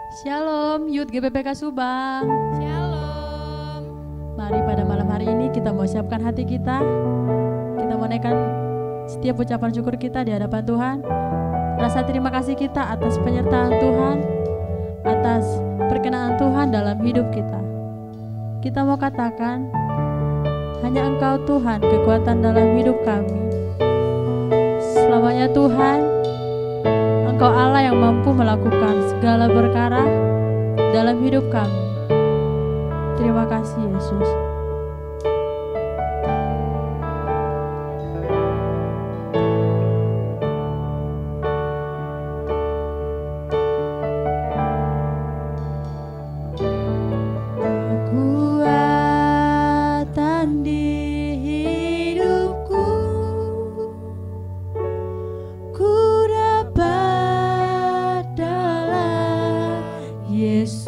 Shalom, Youth GPPK Subang. Shalom. Mari pada malam hari ini kita mau siapkan hati kita. Kita mau naikkan setiap ucapan syukur kita di hadapan Tuhan. Rasa terima kasih kita atas penyertaan Tuhan, atas perkenaan Tuhan dalam hidup kita. Kita mau katakan, hanya Engkau Tuhan kekuatan dalam hidup kami. Selamanya Tuhan, Engkau Allah yang mampu melakukan segala perkara dalam hidup kami. Terima kasih Yesus. Kekuatan di hidupku, ku dapat dalam Yesus.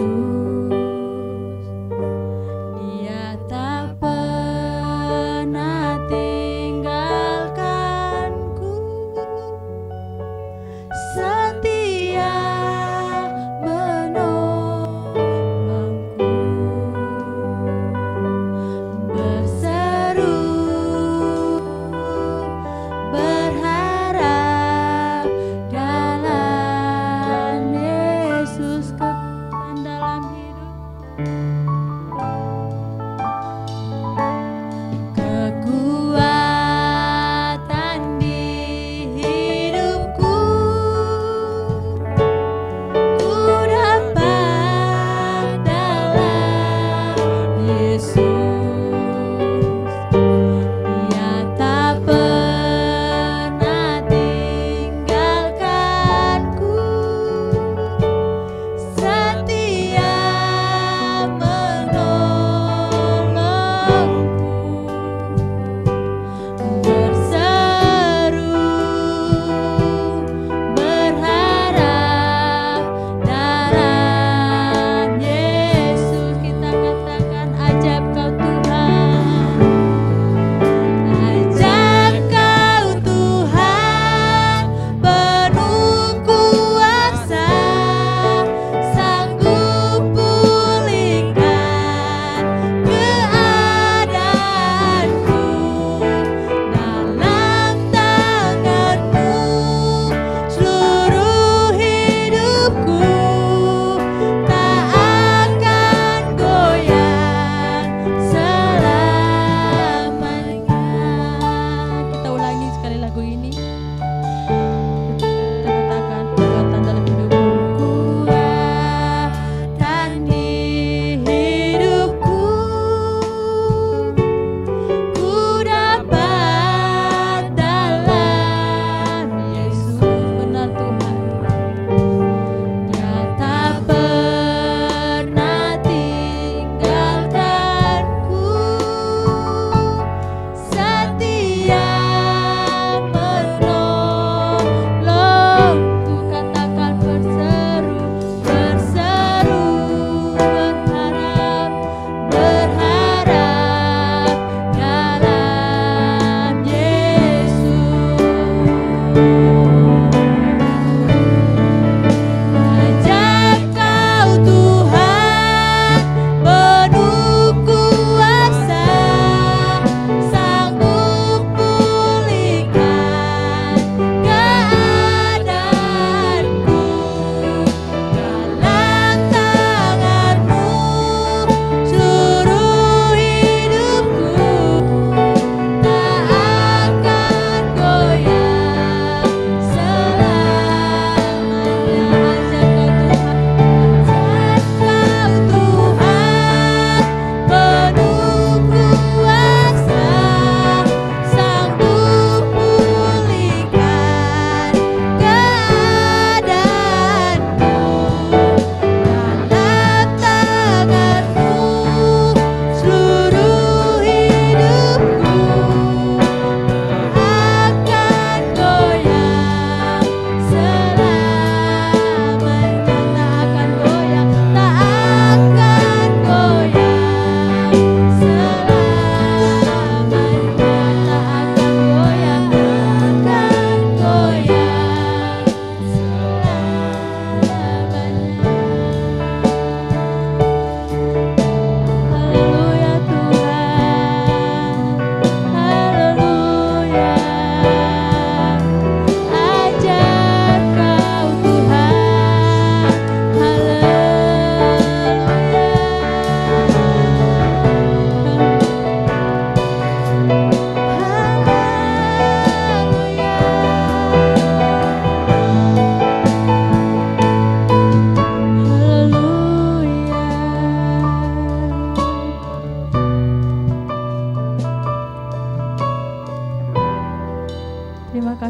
Dia tak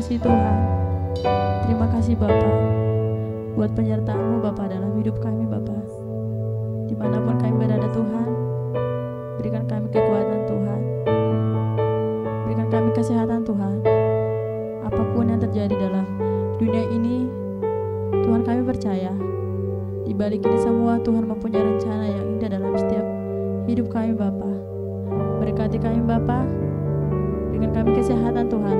kasih Tuhan. Terima kasih Bapa buat penyertaan-Mu Bapa dalam hidup kami Bapa. Dimanapun kami berada Tuhan, berikan kami kekuatan Tuhan, berikan kami kesehatan Tuhan. Apapun yang terjadi dalam dunia ini, Tuhan kami percaya di balik ini semua Tuhan mempunyai rencana yang indah dalam setiap hidup kami Bapa. Berkati kami Bapa, berikan kami kesehatan Tuhan,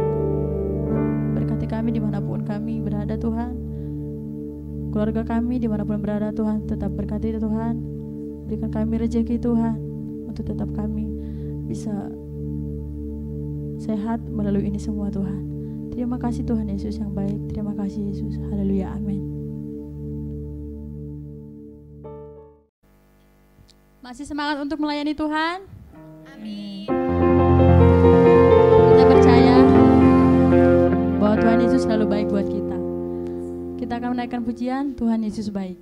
berkati kami dimanapun kami berada Tuhan. Keluarga kami dimanapun berada Tuhan, tetap berkati Tuhan. Berikan kami rezeki Tuhan, untuk tetap kami bisa sehat melalui ini semua Tuhan. Terima kasih Tuhan Yesus yang baik. Terima kasih Yesus. Haleluya. Amin. Masih semangat untuk melayani Tuhan? Amin. Kita percaya bahwa Tuhan Yesus selalu baik buat kita. Kita akan menaikkan pujian Tuhan Yesus baik.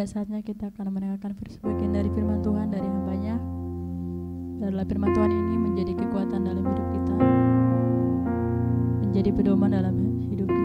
Saatnya kita akan mendengarkan sebagian dari firman Tuhan dari hamba-Nya. Biarlah firman Tuhan ini menjadi kekuatan dalam hidup kita, menjadi pedoman dalam hidup kita.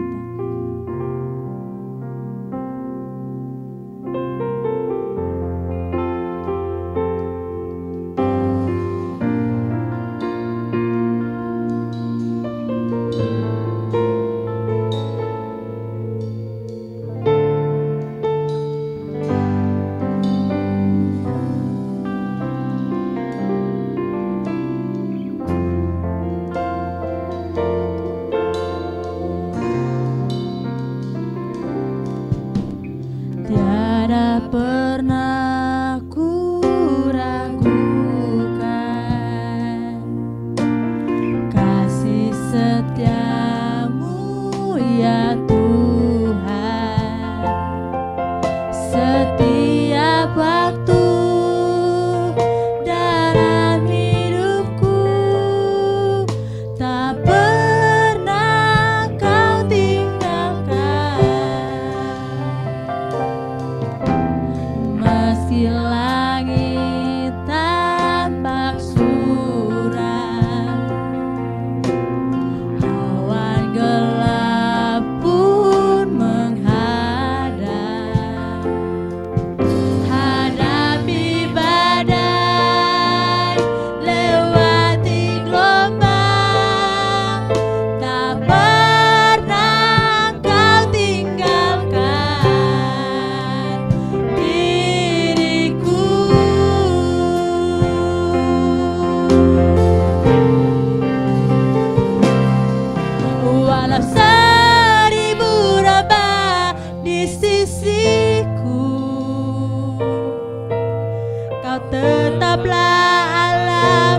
tetaplah Allah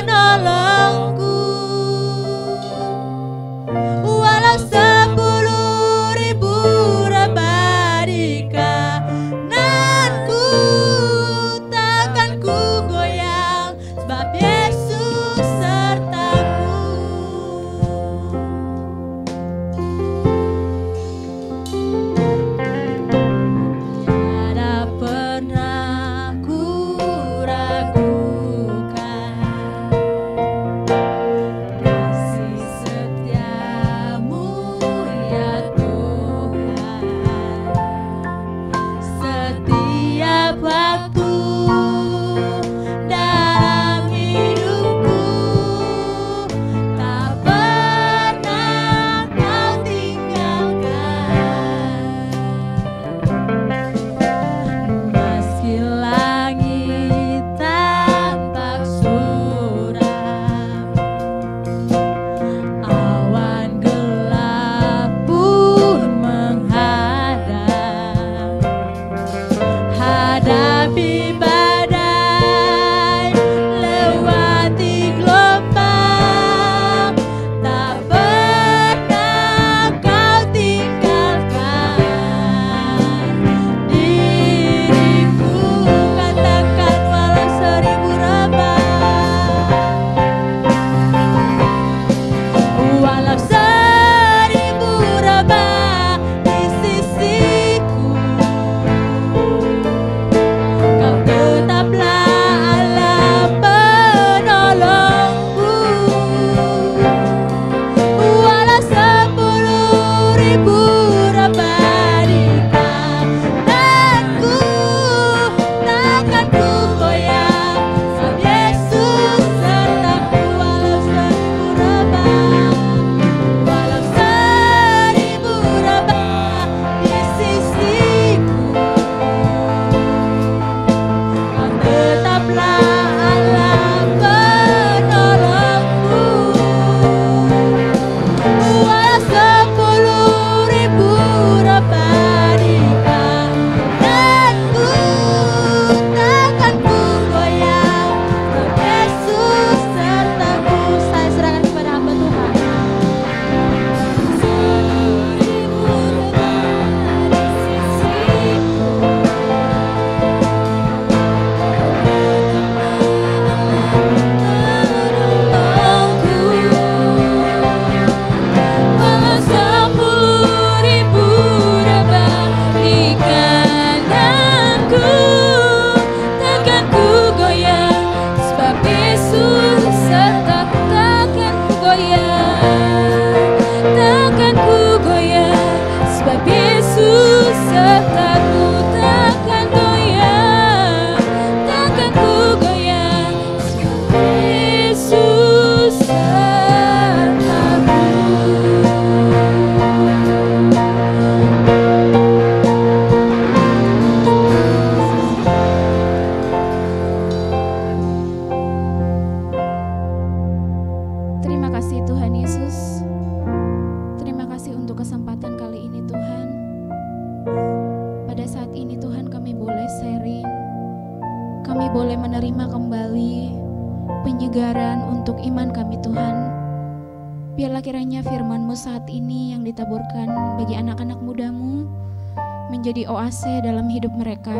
penolongku. Walau 10.000 rebah di kananku, takkan ku goyang, sebab Yesus sertaku. Tiada pernah ku ragukan kasih setiamu ya Tuhan. Setiap waktu dalam hidupku, tak pernah kau tinggalkan. Meski langit tampak suram, awan gelap pun menghadang, hadapi badai, lewati gelombang, tak pernah kau tinggalkan diriku. Katakan walau 1000 rebah, walau 1000 rebah di sisiku, kau tetaplah Allah penolongku. Walau 10.000 rebah di kananku, takkan ku goyang, sebab Yesus sertaku. Walau 1000 rebah, walau 1000 rebah di sisiku, kau tetaplah Allah penolongku. Walau 10.000 rebah di kananku, takkan ku goyang, sebab Yesus sertaku. Saya serahkan kepada hamba Tuhan. 10.000 rebah di sisiku, walau 10.000 rebah di kananku, takkan ku goyang, sebab Yesus sertaku. Takkan ku goyang, takkan ku goyang, sebab Yesus sertaku. Takkan goyang, takkan ku goyang, sebab Yesus sertaku. Terima kasih Tuhan Yesus. Terima kasih untuk kesempatan kali ini Tuhan. Pada saat ini Tuhan kami boleh sharing, kami boleh menerima kembali penyegaran untuk iman kami Tuhan. Biarlah kiranya firman-Mu saat ini yang ditaburkan bagi anak-anak muda-Mu menjadi oase dalam hidup mereka,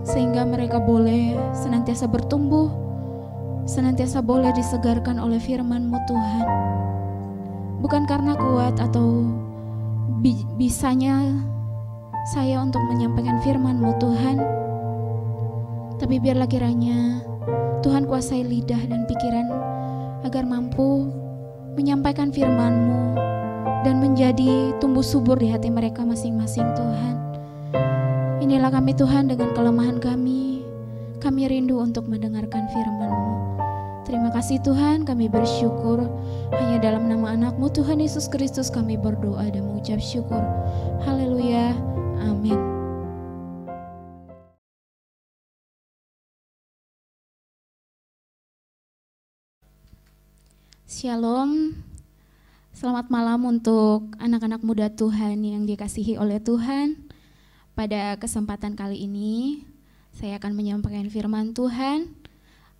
sehingga mereka boleh senantiasa bertumbuh, senantiasa boleh disegarkan oleh firman-Mu Tuhan. Bukan karena kuat atau bisanya saya untuk menyampaikan firman-Mu Tuhan, tapi biarlah kiranya Tuhan kuasai lidah dan pikiran agar mampu menyampaikan firman-Mu dan menjadi tumbuh subur di hati mereka masing-masing Tuhan. Inilah kami Tuhan dengan kelemahan kami rindu untuk mendengarkan firman-Mu. Terima kasih Tuhan, kami bersyukur hanya dalam nama anak-Mu Tuhan Yesus Kristus kami berdoa dan mengucap syukur. Haleluya, amin. Shalom, selamat malam untuk anak-anak muda Tuhan yang dikasihi oleh Tuhan. Pada kesempatan kali ini, Saya akan menyampaikan firman Tuhan.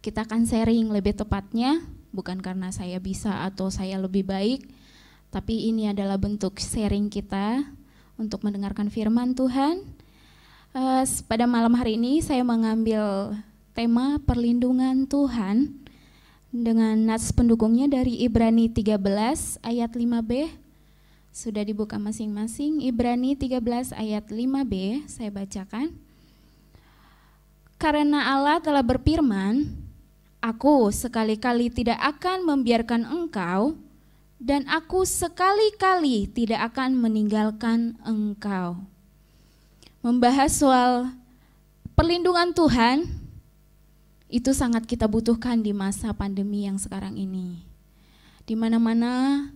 Kita akan sharing lebih tepatnya, bukan karena saya bisa atau saya lebih baik, tapi ini adalah bentuk sharing kita untuk mendengarkan firman Tuhan. Pada malam hari ini saya mengambil tema perlindungan Tuhan dengan nats pendukungnya dari Ibrani 13 ayat 5b. Sudah dibuka masing-masing. Ibrani 13 ayat 5b, saya bacakan. Karena Allah telah berfirman, aku sekali-kali tidak akan membiarkan engkau, dan aku sekali-kali tidak akan meninggalkan engkau. Membahas soal perlindungan Tuhan, itu sangat kita butuhkan di masa pandemi yang sekarang ini. Di mana-mana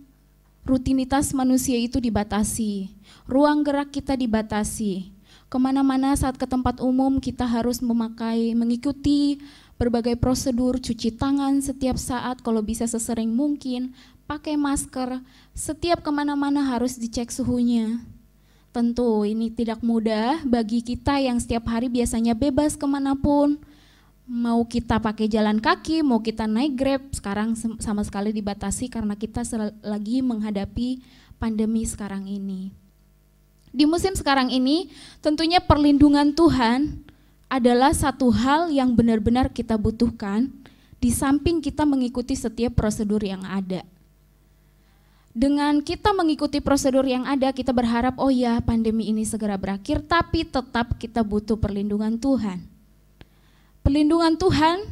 rutinitas manusia itu dibatasi, ruang gerak kita dibatasi. Kemana-mana saat ke tempat umum kita harus mengikuti berbagai prosedur, cuci tangan setiap saat, kalau bisa sesering mungkin, pakai masker, setiap kemana-mana harus dicek suhunya. Tentu ini tidak mudah bagi kita yang setiap hari biasanya bebas kemanapun, mau kita pakai jalan kaki, mau kita naik Grab, sekarang sama sekali dibatasi karena kita lagi menghadapi pandemi sekarang ini. Di musim sekarang ini, tentunya perlindungan Tuhan adalah satu hal yang benar-benar kita butuhkan, di samping kita mengikuti setiap prosedur yang ada. Dengan kita mengikuti prosedur yang ada, kita berharap, oh ya pandemi ini segera berakhir, tapi tetap kita butuh perlindungan Tuhan. Perlindungan Tuhan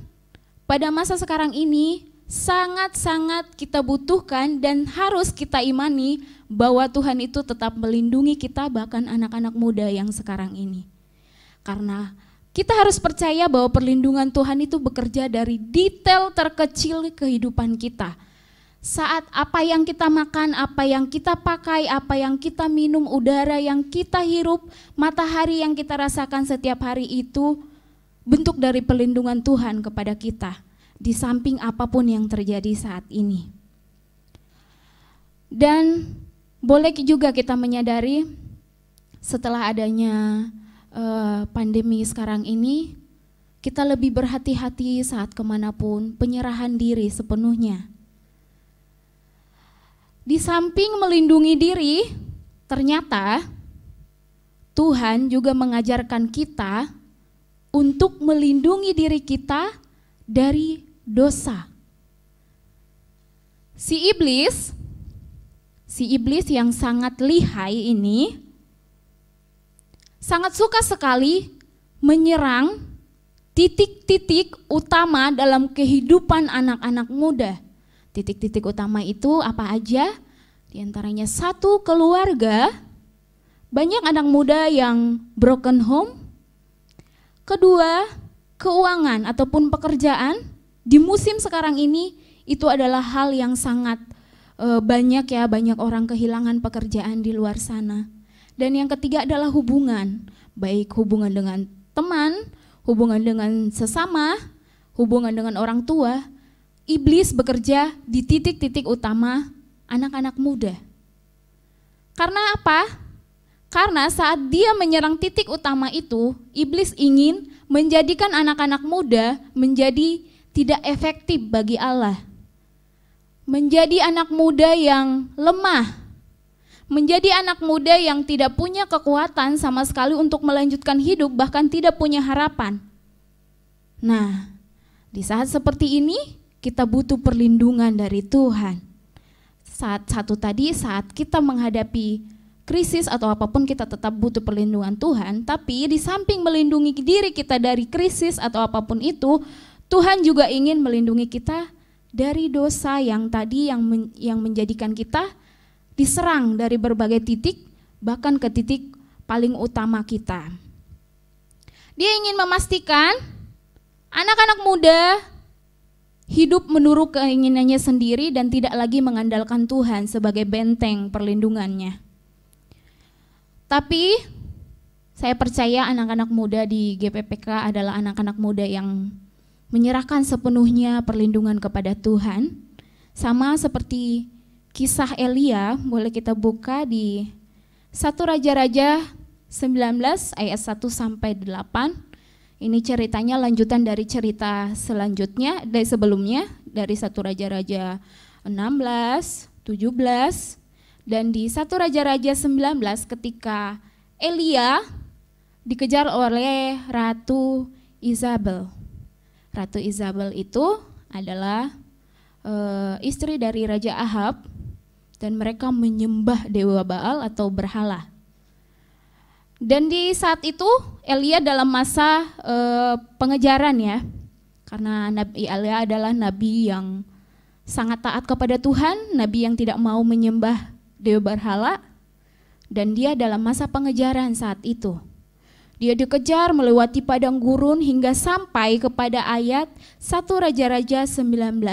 pada masa sekarang ini sangat-sangat kita butuhkan dan harus kita imani bahwa Tuhan itu tetap melindungi kita, bahkan anak-anak muda yang sekarang ini. Karena kita harus percaya bahwa perlindungan Tuhan itu bekerja dari detail terkecil kehidupan kita. Saat apa yang kita makan, apa yang kita pakai, apa yang kita minum, udara yang kita hirup, matahari yang kita rasakan setiap hari itu bentuk dari perlindungan Tuhan kepada kita, di samping apapun yang terjadi saat ini. Dan boleh juga kita menyadari setelah adanya pandemi sekarang ini, kita lebih berhati-hati saat kemanapun, penyerahan diri sepenuhnya. Di samping melindungi diri, ternyata Tuhan juga mengajarkan kita untuk melindungi diri kita dari dosa. Si iblis yang sangat lihai ini sangat suka sekali menyerang titik-titik utama dalam kehidupan anak-anak muda. Titik-titik utama itu apa aja? Di antaranya satu, keluarga. Banyak anak muda yang broken home. Kedua, keuangan ataupun pekerjaan. Di musim sekarang ini itu adalah hal yang sangat banyak ya, banyak orang kehilangan pekerjaan di luar sana. Dan yang ketiga adalah hubungan, baik hubungan dengan teman, hubungan dengan sesama, hubungan dengan orang tua. Iblis bekerja di titik-titik utama anak-anak muda. Karena apa? Karena saat dia menyerang titik utama itu, iblis ingin menjadikan anak-anak muda menjadi tidak efektif bagi Allah. Menjadi anak muda yang lemah. Menjadi anak muda yang tidak punya kekuatan sama sekali untuk melanjutkan hidup, bahkan tidak punya harapan. Nah, di saat seperti ini, kita butuh perlindungan dari Tuhan. Saat kita menghadapi krisis atau apapun, kita tetap butuh perlindungan Tuhan, tapi di samping melindungi diri kita dari krisis atau apapun itu, Tuhan juga ingin melindungi kita dari dosa yang tadi yang menjadikan kita diserang dari berbagai titik, bahkan ke titik paling utama kita. Dia ingin memastikan anak-anak muda hidup menurut keinginannya sendiri dan tidak lagi mengandalkan Tuhan sebagai benteng perlindungannya. Tapi saya percaya anak-anak muda di GPPK adalah anak-anak muda yang menyerahkan sepenuhnya perlindungan kepada Tuhan. Sama seperti kisah Elia, boleh kita buka di 1 Raja-Raja 19 ayat 1 sampai 8. Ini ceritanya lanjutan dari cerita selanjutnya, dari sebelumnya, dari 1 Raja-Raja 16, 17, dan di 1 Raja-Raja 19 ketika Elia dikejar oleh Ratu Izabel. Ratu Izabel itu adalah istri dari Raja Ahab, dan mereka menyembah dewa Baal atau berhala. Dan di saat itu Elia dalam masa pengejaran ya, karena Nabi Elia adalah nabi yang sangat taat kepada Tuhan, nabi yang tidak mau menyembah dewa berhala, dan dia dalam masa pengejaran saat itu. Dia dikejar melewati padang gurun hingga sampai kepada ayat 1 Raja-Raja 19.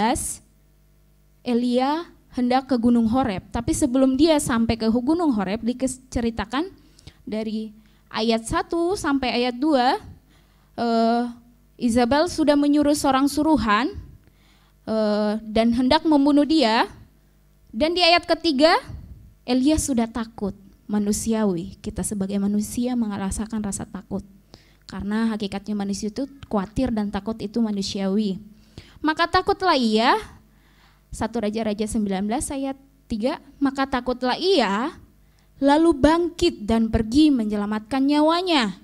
Elia hendak ke Gunung Horeb, tapi sebelum dia sampai ke Gunung Horeb diceritakan dari ayat 1 sampai ayat 2, Izabel sudah menyuruh seorang suruhan dan hendak membunuh dia, dan di ayat ketiga Elia sudah takut, manusiawi. Kita sebagai manusia merasakan rasa takut, karena hakikatnya manusia itu khawatir dan takut itu manusiawi. Maka takutlah ia, 1 Raja-Raja 19 ayat 3, maka takutlah ia, lalu bangkit dan pergi menyelamatkan nyawanya.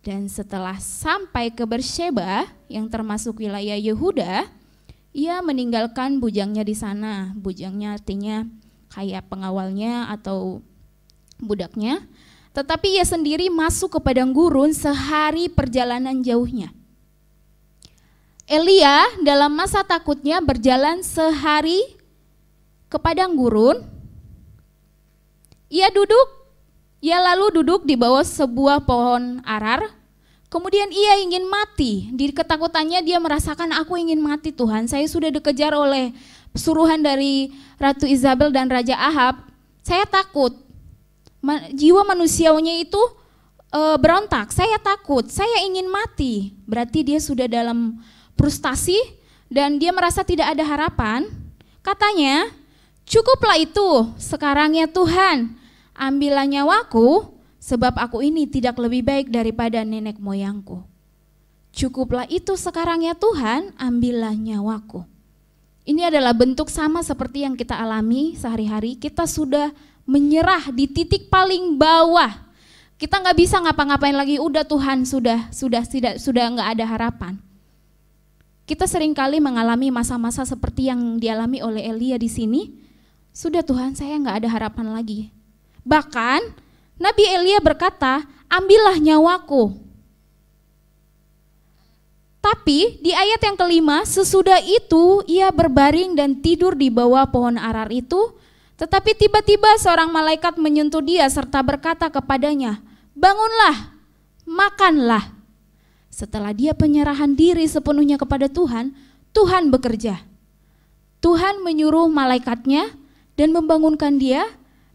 Dan setelah sampai ke Beersheba yang termasuk wilayah Yehuda, ia meninggalkan bujangnya di sana. Bujangnya artinya kayak pengawalnya atau budaknya. Tetapi ia sendiri masuk ke padang gurun sehari perjalanan jauhnya. Elia dalam masa takutnya berjalan sehari ke padang gurun. Ia lalu duduk di bawah sebuah pohon arar. Kemudian ia ingin mati. Di ketakutannya dia merasakan, aku ingin mati Tuhan. Saya sudah dikejar oleh suruhan dari Ratu Izabel dan Raja Ahab. Saya takut. Jiwa manusianya itu berontak. Saya takut, saya ingin mati. Berarti dia sudah dalam frustasi dan dia merasa tidak ada harapan. Katanya, cukuplah itu sekarang ya Tuhan, ambillah nyawaku, sebab aku ini tidak lebih baik daripada nenek moyangku. Cukuplah itu sekarang ya Tuhan, ambillah nyawaku. Ini adalah bentuk sama seperti yang kita alami sehari-hari. Kita sudah menyerah di titik paling bawah. Kita nggak bisa ngapa-ngapain lagi. Udah Tuhan, sudah nggak ada harapan. Kita seringkali mengalami masa-masa seperti yang dialami oleh Elia di sini. Sudah Tuhan, saya nggak ada harapan lagi. Bahkan Nabi Elia berkata, ambillah nyawaku. Tapi di ayat yang kelima, sesudah itu ia berbaring dan tidur di bawah pohon arar itu. Tetapi tiba-tiba seorang malaikat menyentuh dia serta berkata kepadanya, bangunlah, makanlah. Setelah dia penyerahan diri sepenuhnya kepada Tuhan, Tuhan bekerja. Tuhan menyuruh malaikatnya dan membangunkan dia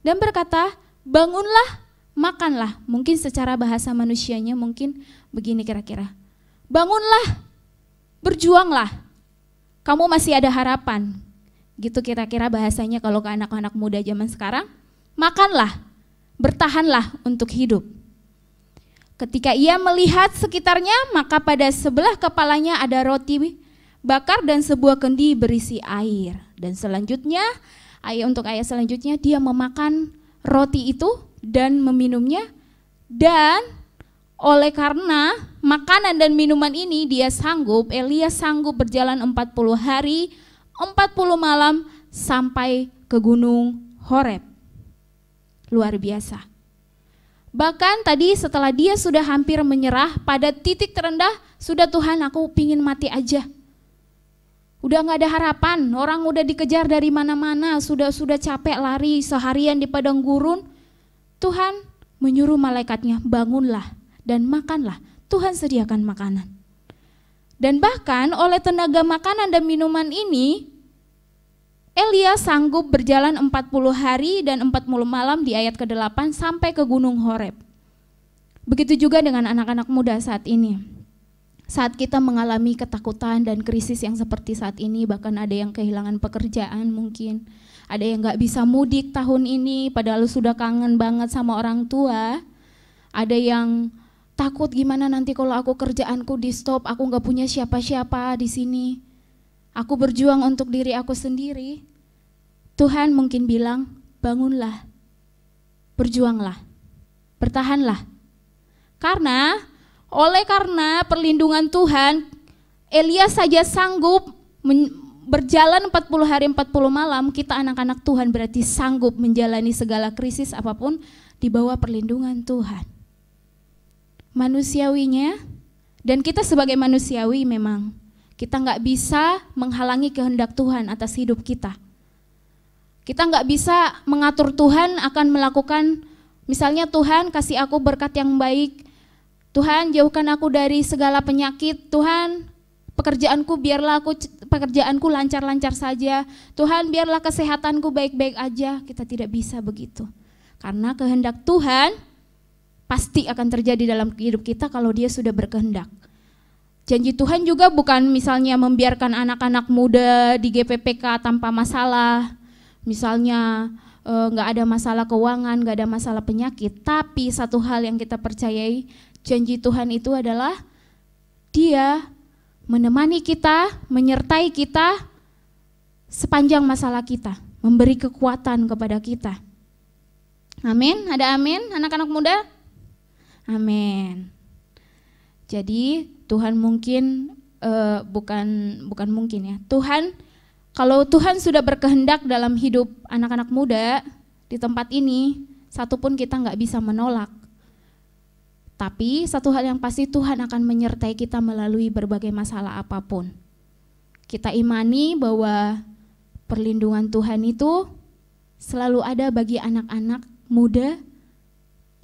dan berkata, bangunlah, makanlah. Mungkin secara bahasa manusianya mungkin begini kira-kira. Bangunlah, berjuanglah, kamu masih ada harapan. Gitu kira-kira bahasanya kalau ke anak-anak muda zaman sekarang. Makanlah, bertahanlah untuk hidup. Ketika ia melihat sekitarnya, maka pada sebelah kepalanya ada roti bakar dan sebuah kendi berisi air. Dan selanjutnya, ayat selanjutnya dia memakan roti itu dan meminumnya. Dan oleh karena makanan dan minuman ini Elia sanggup berjalan 40 hari, 40 malam sampai ke Gunung Horeb. Luar biasa. Bahkan tadi setelah dia sudah hampir menyerah, pada titik terendah, sudah Tuhan aku pingin mati aja. Udah gak ada harapan, orang udah dikejar dari mana-mana, sudah capek lari seharian di padang gurun. Tuhan menyuruh malaikatnya, bangunlah dan makanlah, Tuhan sediakan makanan. Dan bahkan oleh tenaga makanan dan minuman ini, Elia sanggup berjalan 40 hari dan 40 malam di ayat ke-8 sampai ke Gunung Horeb. Begitu juga dengan anak-anak muda saat ini. Saat kita mengalami ketakutan dan krisis yang seperti saat ini, bahkan ada yang kehilangan pekerjaan mungkin, ada yang gak bisa mudik tahun ini padahal sudah kangen banget sama orang tua, ada yang takut gimana nanti kalau aku kerjaanku di stop, aku gak punya siapa-siapa di sini. Aku berjuang untuk diri aku sendiri. Tuhan mungkin bilang, bangunlah, berjuanglah, bertahanlah. Karena perlindungan Tuhan, Elia saja sanggup berjalan 40 hari 40 malam, kita anak-anak Tuhan berarti sanggup menjalani segala krisis apapun di bawah perlindungan Tuhan. Manusiawinya, dan kita sebagai manusiawi memang, kita nggak bisa menghalangi kehendak Tuhan atas hidup kita. Kita nggak bisa mengatur Tuhan akan melakukan, misalnya Tuhan kasih aku berkat yang baik, Tuhan jauhkan aku dari segala penyakit, Tuhan pekerjaanku lancar-lancar saja, Tuhan biarlah kesehatanku baik-baik aja. Kita tidak bisa begitu. Karena kehendak Tuhan pasti akan terjadi dalam hidup kita kalau dia sudah berkehendak. Janji Tuhan juga bukan misalnya membiarkan anak-anak muda di GPPK tanpa masalah, misalnya nggak ada masalah keuangan, nggak ada masalah penyakit. Tapi satu hal yang kita percayai, janji Tuhan itu adalah Dia menemani kita, menyertai kita sepanjang masalah kita, memberi kekuatan kepada kita. Amin, ada amin anak-anak muda? Amin. Jadi Tuhan mungkin, bukan mungkin ya, Tuhan, kalau Tuhan sudah berkehendak dalam hidup anak-anak muda di tempat ini, satupun kita nggak bisa menolak. Tapi satu hal yang pasti, Tuhan akan menyertai kita melalui berbagai masalah apapun. Kita imani bahwa perlindungan Tuhan itu selalu ada bagi anak-anak muda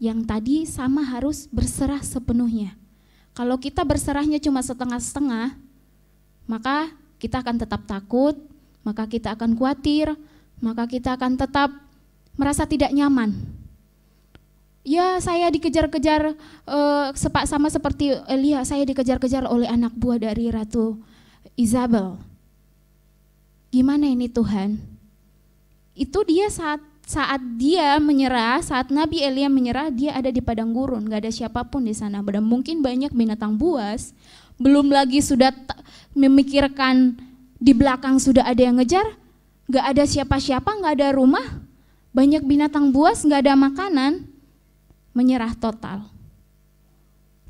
yang tadi sama harus berserah sepenuhnya. Kalau kita berserahnya cuma setengah-setengah, maka kita akan tetap takut, maka kita akan khawatir, maka kita akan tetap merasa tidak nyaman. Ya, saya dikejar-kejar sama seperti Elia, saya dikejar-kejar oleh anak buah dari Ratu Isabel. Gimana ini Tuhan? Itu dia saat dia menyerah, saat Nabi Elia menyerah, dia ada di padang gurun, gak ada siapapun di sana. Dan mungkin banyak binatang buas, belum lagi sudah memikirkan di belakang sudah ada yang ngejar, gak ada siapa-siapa, gak ada rumah, banyak binatang buas, gak ada makanan, menyerah total.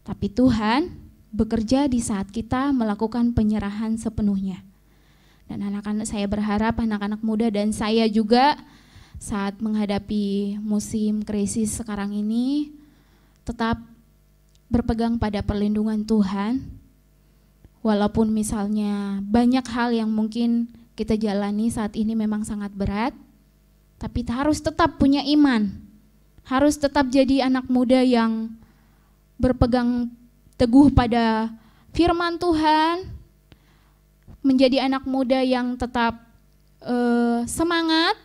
Tapi Tuhan bekerja di saat kita melakukan penyerahan sepenuhnya. Dan anak-anak, saya berharap anak-anak muda dan saya juga saat menghadapi musim krisis sekarang ini tetap berpegang pada perlindungan Tuhan. Walaupun misalnya banyak hal yang mungkin kita jalani saat ini memang sangat berat, tapi harus tetap punya iman. Harus tetap jadi anak muda yang berpegang teguh pada firman Tuhan, menjadi anak muda yang tetap semangat,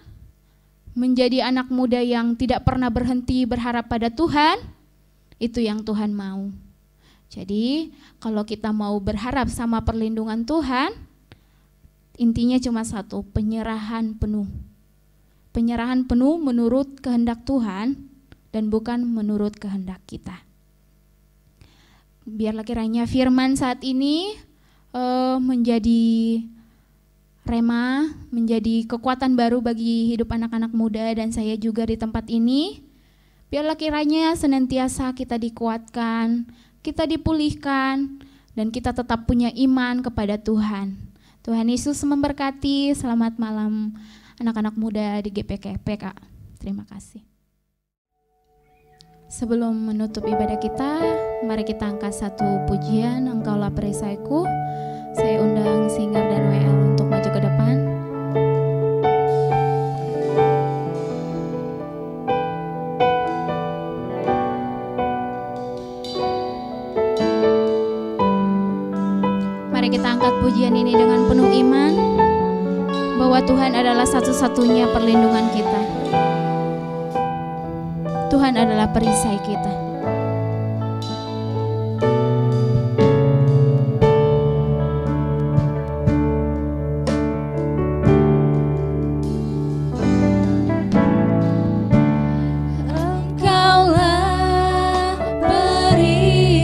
menjadi anak muda yang tidak pernah berhenti berharap pada Tuhan. Itu yang Tuhan mau. Jadi kalau kita mau berharap sama perlindungan Tuhan, intinya cuma satu, penyerahan penuh. Penyerahan penuh menurut kehendak Tuhan dan bukan menurut kehendak kita. Biarlah kiranya firman saat ini menjadi rema, menjadi kekuatan baru bagi hidup anak-anak muda dan saya juga di tempat ini. Biarlah kiranya senantiasa kita dikuatkan, kita dipulihkan, dan kita tetap punya iman kepada Tuhan. Tuhan Yesus memberkati. Selamat malam anak-anak muda di GPK. Terima kasih. Sebelum menutup ibadah kita, mari kita angkat satu pujian, Engkaulah perisaiku. Saya undang Singer dan WL untuk maju ke depan. Mari kita angkat pujian ini dengan penuh iman bahwa Tuhan adalah satu-satunya perlindungan kita. Tuhan adalah perisai kita. Engkaulah perisai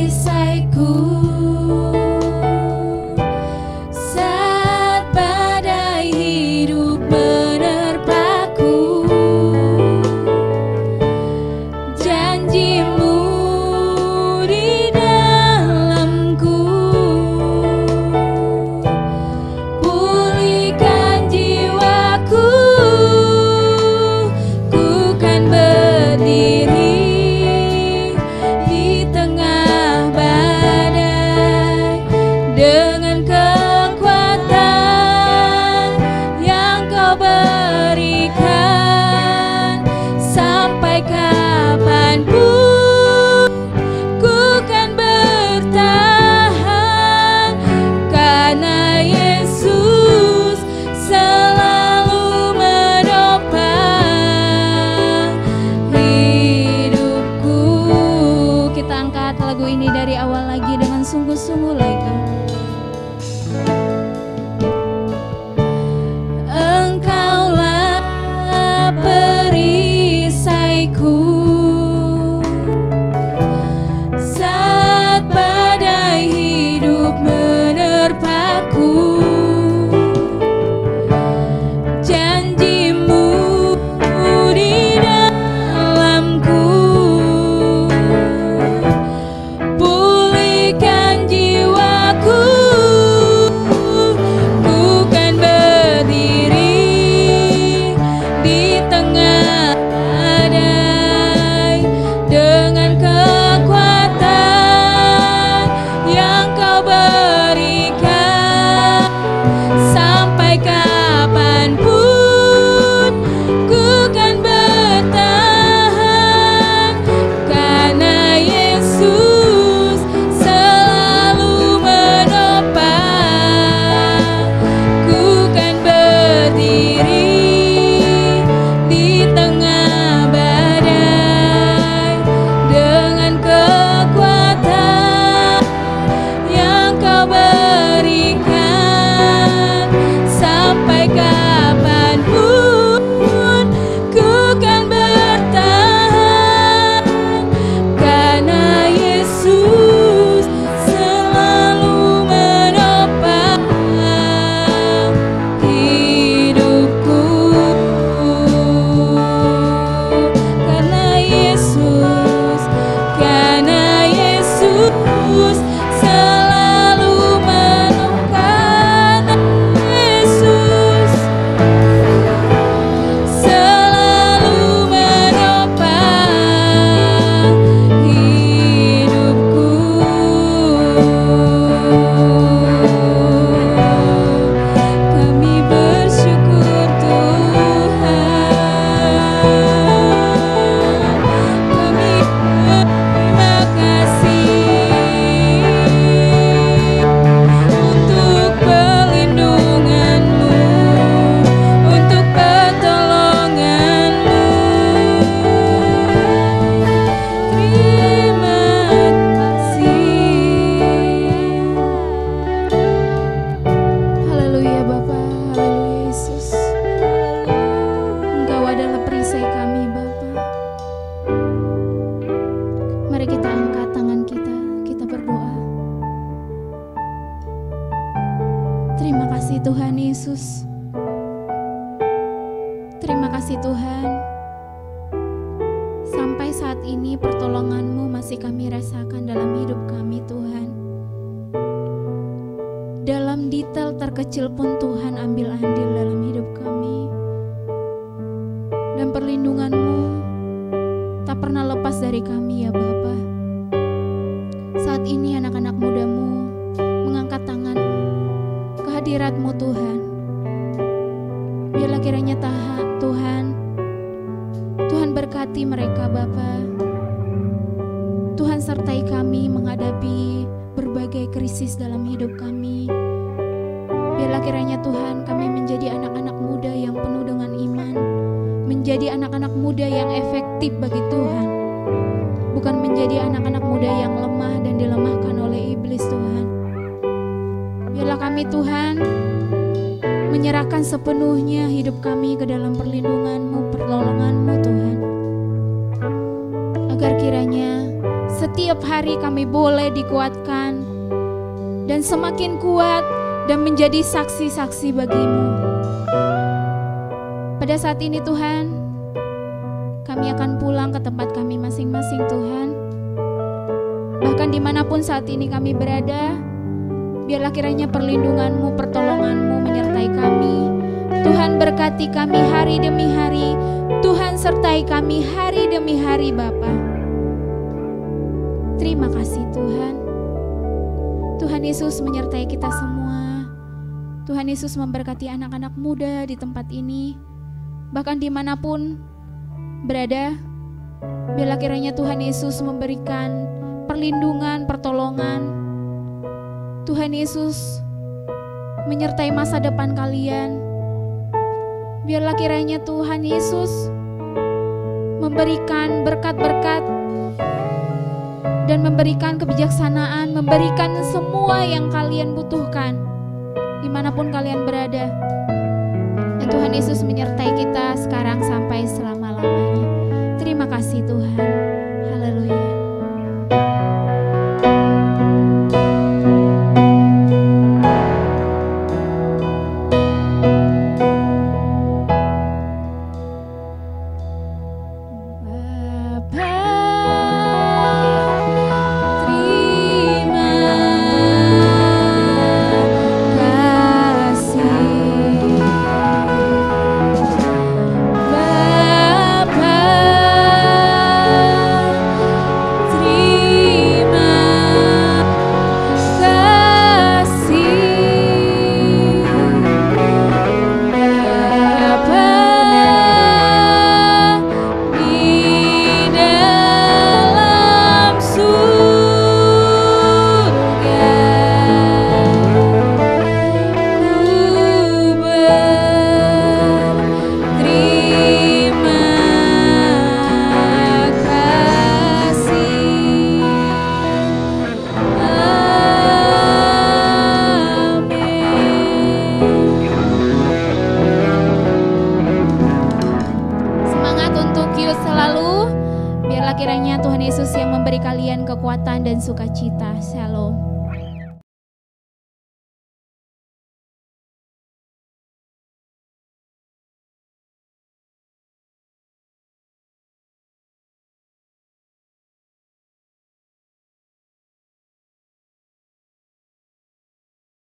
lagu ini dari awal lagi dengan sungguh-sungguh lagi. Engkaulah perisaiku saat badai hidup menerpaku. Janjimu di dalamku, pulihkan jiwaku. Ku kan berdiri di tengah badai dengan kekuatan yang kau berikan. Sampai kapanpun ku kan bertahan, karena Yesus selalu menopang. Ku kan berdiri di tengah badai dengan kekuatan yang kau berikan. Sampai kapanpun ku kan bertahan, karena Yesus selalu menopang hidupku. Karena Yesus selalu menopang. Yesus selalu menopang hidupku. Kami bersyukur Tuhan, kami berterima kasih untuk perlindungan-Mu, untuk pertolongan-Mu. Terima kasih. Haleluya Bapa, haleluya Yesus. Engkau adalah perisai kami Bapa. Mari kita angkat tangan kita berdoa. Terima kasih Tuhan Yesus. Terima kasih Tuhan. Sampai saat ini pertolongan-Mu masih kami rasakan dalam hidup kami Tuhan. Dalam detail terkecil pun Tuhan ambil andil dalam hidup kami. Dan perlindungan-Mu tak pernah lepas dari kami ya Bapa. Saat ini anak-anak muda-Mu mengangkat tangan ke hadirat-Mu Tuhan. Biarlah kiranya Tuhan berkati mereka Bapa. Tuhan sertai kami menghadapi berbagai krisis dalam hidup kami. Biarlah kiranya Tuhan kami menjadi anak-anak muda yang penuh dengan iman, menjadi anak-anak muda yang efektif bagi Tuhan, bukan menjadi anak-anak muda yang lemah dan dilemahkan oleh iblis Tuhan. Biarlah kami Tuhan menyerahkan sepenuhnya hidup kami ke dalam perlindungan-Mu, pertolongan-Mu Tuhan. Agar kiranya setiap hari kami boleh dikuatkan dan semakin kuat dan menjadi saksi-saksi bagi-Mu. Pada saat ini Tuhan, kami akan pulang ke tempat kami masing-masing Tuhan. Bahkan dimanapun saat ini kami berada, biarlah kiranya perlindungan-Mu, pertolongan-Mu menyertai kami. Tuhan berkati kami hari demi hari. Tuhan sertai kami hari demi hari Bapa. Terima kasih Tuhan. Tuhan Yesus menyertai kita semua. Tuhan Yesus memberkati anak-anak muda di tempat ini. Bahkan dimanapun berada, biarlah kiranya Tuhan Yesus memberikan perlindungan, pertolongan. Tuhan Yesus menyertai masa depan kalian. Biarlah kiranya Tuhan Yesus memberikan berkat-berkat dan memberikan kebijaksanaan, memberikan semua yang kalian butuhkan dimanapun kalian berada. Dan Tuhan Yesus menyertai kita sekarang sampai selama-lamanya. Terima kasih Tuhan. Haleluya. Kiranya Tuhan Yesus yang memberi kalian kekuatan dan sukacita. Shalom.